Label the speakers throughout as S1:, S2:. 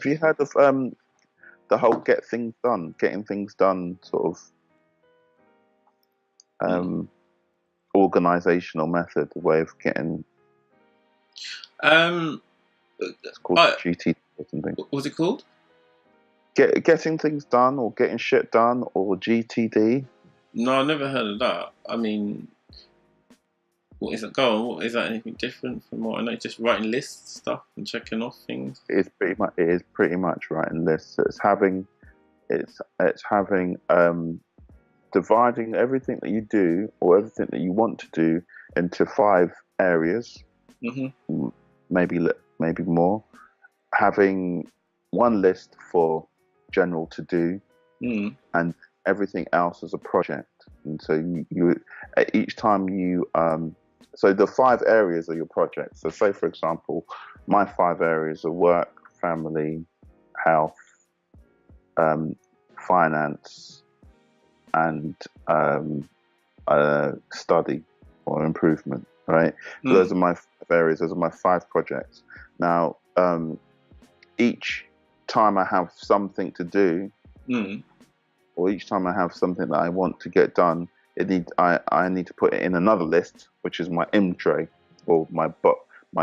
S1: Have you heard of the whole getting things done sort of
S2: Mm.
S1: organizational method, the way of getting,
S2: Um,
S1: it's called
S2: I,
S1: GT or something.
S2: what was it called?
S1: Getting things done or getting shit done or GTD.
S2: No, I never heard of that. I mean, what is it? Go on. What is that? Anything different from what I know? Just writing lists, stuff, and checking off things.
S1: It is pretty much writing lists. It's having dividing everything that you do or everything that you want to do into 5 areas,
S2: Mhm.
S1: maybe more. Having one list for general to do
S2: Mm.
S1: and everything else as a project. And so you each time you so the 5 areas are your project. So say for example, my 5 areas are work, family, health, finance, and study or improvement. Right. So those
S2: Mm.
S1: are my 5 areas. Those are my 5 projects. Now, each time I have something to do,
S2: Mm.
S1: or each time I have something that I want to get done, I need to put it in another list, which is my M tray or my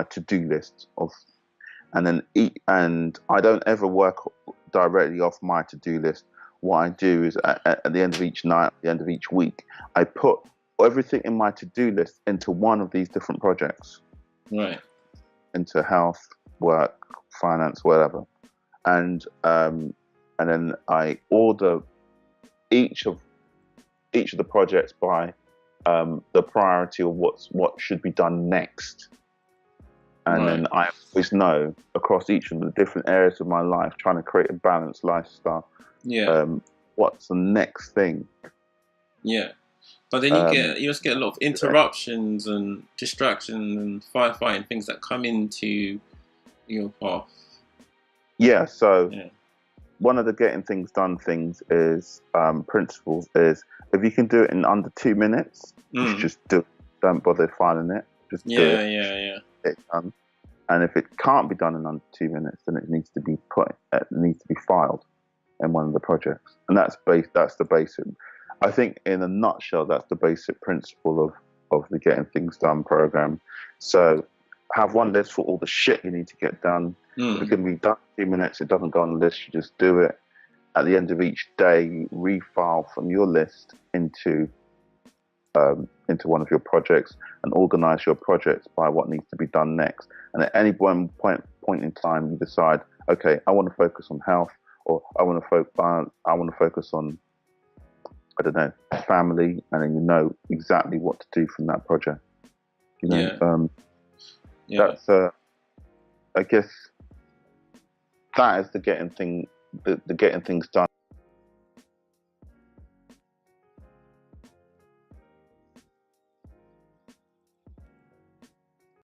S1: to do list of, and then and I don't ever work directly off my to do list. What I do is at the end of each night, at the end of each week, I put everything in my to do list into one of these different projects,
S2: Right.
S1: into health, work, finance, whatever, and then I order each of the projects by the priority of what should be done next. And
S2: Right.
S1: then I always know across each of the different areas of my life, trying to create a balanced lifestyle,
S2: Yeah.
S1: what's the next thing.
S2: Yeah. But then
S1: Um,
S2: you just get a lot of interruptions and distractions and firefighting things that come into your path.
S1: yeah, so
S2: Yeah.
S1: one of the getting things done things is principles is if you can do it in under 2 minutes, you should
S2: Mm.
S1: just do it. Don't bother filing it, just do
S2: Yeah.
S1: it.
S2: Yeah. Yeah.
S1: It's done. And if it can't be done in under 2 minutes, then it needs to be filed in one of the projects. And that's the basic. I think in a nutshell, that's the basic principle of the Getting Things Done program. So have one list for all the shit you need to get done. If it
S2: Mm.
S1: can be done in 2 minutes, it doesn't go on the list, you just do it. At the end of each day, you refile from your list into one of your projects and organize your projects by what needs to be done next. And at any one point in time, you decide, okay, I want to focus on health, or I want to focus on, I don't know, family, and then you know exactly what to do from that project. You know,
S2: Yeah. Yeah.
S1: that's I guess that is the getting things done